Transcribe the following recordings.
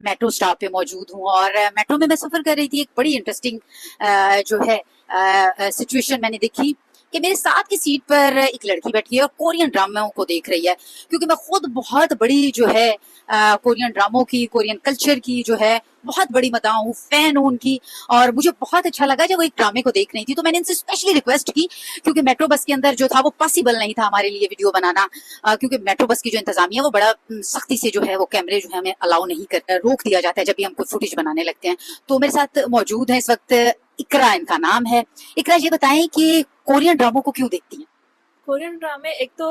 Metro stop पे मौजूद हूँ और मेट्रो में मैं सफर कर रही थी। एक बड़ी इंटरेस्टिंग जो है सिचुएशन मैंने देखी कि मेरे साथ की सीट पर एक लड़की बैठी है और कोरियन ड्रामों को देख रही है, क्योंकि मैं खुद बहुत बड़ी जो है कोरियन ड्रामों की, कोरियन कल्चर की जो है बहुत बड़ी मदाह हूँ, फैन हूँ उनकी। और मुझे बहुत अच्छा लगा जब वो एक ड्रामे को देख रही थी, तो मैंने इनसे स्पेशली रिक्वेस्ट की, क्योंकि मेट्रो बस के अंदर जो था वो पॉसिबल नहीं था हमारे लिए वीडियो बनाना, क्योंकि मेट्रो बस की जो इंतजामिया वो बड़ा सख्ती से जो है वो कैमरे जो है हमें अलाउ नहीं कर, रोक दिया जाता है जब भी हम कोई फुटेज बनाने लगते हैं। तो मेरे साथ मौजूद है इस वक्त इकरा, इनका नाम है। इकरा, ये बताएं कि कोरियन ड्रामों को क्यों देखती हैं? कोरियन ड्रामे एक तो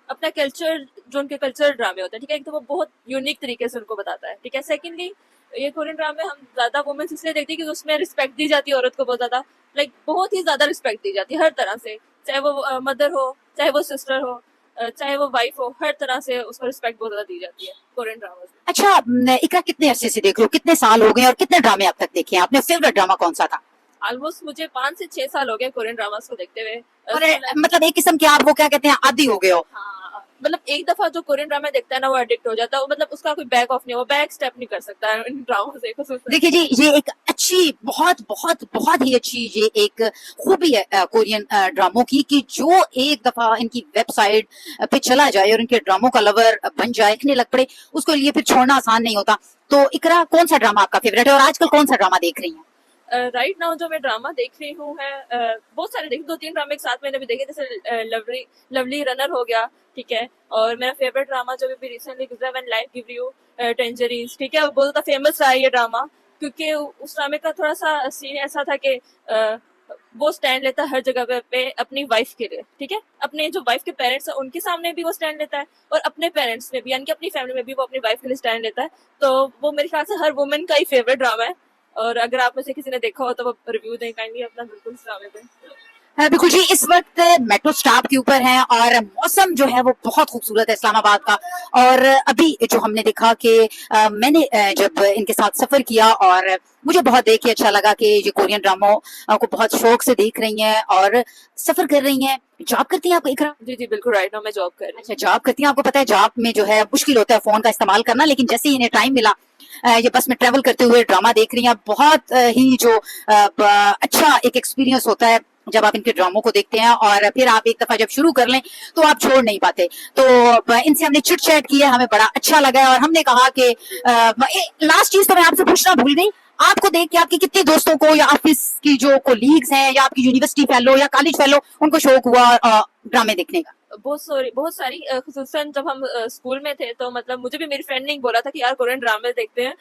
अपना कल्चर, जो उनके कल्चरल ड्रामे होते हैं, ठीक है, एक तो वो बहुत यूनिक तरीके से उनको बताता है, ठीक है। सेकेंडली, ये कोरियन ड्रामे हम ज्यादा वुमेन्स इसलिए देखते हैं क्योंकि उसमें रिस्पेक्ट दी जाती है औरत को, बहुत ज्यादा, लाइक बहुत ही ज्यादा रिस्पेक्ट दी जाती है हर तरह से, चाहे वो मदर हो, चाहे वो सिस्टर हो, चाहे वो वाइफ हो, हर तरह से उसको रिस्पेक्ट बहुत ज्यादा दी जाती है कोरियन ड्रामा में। अच्छा, इकरा कितने अरसे से देख रहे हो, कितने साल हो गए और कितने ड्रामे अब तक देखे हैं? आपने फेवरेट ड्रामा कौन सा था? ऑलमोस्ट मुझे 5 से 6 साल हो गए कोरियन ड्रामास को देखते हुए। और मतलब एक किस्म के आप वो क्या कहते हैं, आदी हो गए हो? हाँ, मतलब एक दफा जो कोरियन ड्रामा देखता है ना, वो एडिक्ट हो जाता है, वो मतलब उसका कोई बैक ऑफ नहीं, वो बैक स्टेप नहीं कर सकता है इन ड्रामा से खसूस। देखिए जी, ये एक अच्छी, बहुत बहुत बहुत ही अच्छी ये एक खूबी है कोरियन ड्रामों की, कि जो एक दफा इनकी वेबसाइट पे चला जाए और इनके ड्रामों का लवर बन जाए, देखने लग पड़े, उसको लिए फिर छोड़ना आसान नहीं होता। तो इकरा, कौन सा ड्रामा आपका फेवरेट है और आजकल कौन सा ड्रामा देख रही हैं? राइट नाउ जो मैं ड्रामा देख रही हूँ है, बहुत सारे देखे, 2-3 ड्रामे एक साथ मैंने भी देखे, जैसे लवली लवली रनर हो गया, ठीक है। और मेरा फेवरेट ड्रामा जो भी रिसेंटली गुजरा, व्हेन लाइफ गिव यू टेंजरीज, ठीक है, वो बहुत ज्यादा फेमस रहा है ये ड्रामा, क्योंकि उस ड्रामे का थोड़ा सा सीन ऐसा था कि वो स्टैंड लेता है हर जगह पे अपनी वाइफ के लिए, ठीक है। अपने जो वाइफ के पेरेंट्स है उनके सामने भी वो स्टैंड लेता है, और अपने पेरेंट्स में भी, यानी कि अपनी फैमिली में भी वो अपनी वाइफ के लिए स्टैंड लेता है। तो वो मेरे ख्याल से हर वुमेन का ही फेवरेट ड्रामा है, और अगर आप में से किसी ने देखा हो तो वो रिव्यू दें काइंडली अपना, बिल्कुल इस ड्रामे पे। बिल्कुल जी, इस वक्त मेट्रो स्टॉप के ऊपर हैं और मौसम जो है वो बहुत खूबसूरत है इस्लामाबाद का। और अभी जो हमने देखा कि मैंने जब इनके साथ सफर किया, और मुझे बहुत देख के अच्छा लगा कि ये कोरियन ड्रामों को बहुत शौक से देख रही हैं और सफर कर रही हैं। जॉब करती हैं आप, इकरा? जी जी बिल्कुल, राइट नाउ मैं जॉब कर रही हूँ। अच्छा, जॉब करती हैं। आपको पता है जॉब में जो है मुश्किल होता है फोन का इस्तेमाल करना, लेकिन जैसे ही इन्हें टाइम मिला, ये बस में ट्रेवल करते हुए ड्रामा देख रही हैं। बहुत ही जो अच्छा एक एक्सपीरियंस होता है जब आप इनके ड्रामों को देखते हैं, और फिर आप एक दफा जब शुरू कर लें तो आप छोड़ नहीं पाते। तो इनसे हमने चिट चैट की है, हमें बड़ा अच्छा लगा है, और हमने कहा कि लास्ट चीज तो मैं आपसे पूछना भूल गई, आपको देख के आपके कितने दोस्तों को, या ऑफिस की जो कोलीग्स हैं, या आपकी यूनिवर्सिटी फेलो या कॉलेज फेलो, उनको शौक हुआ ड्रामे देखने का? बहुत सारी, खुसूसन जब हम स्कूल में थे, तो मतलब मुझे भी मेरी फ्रेंड ने बोला था कि यार कोरियन ड्रामे देखते हैं,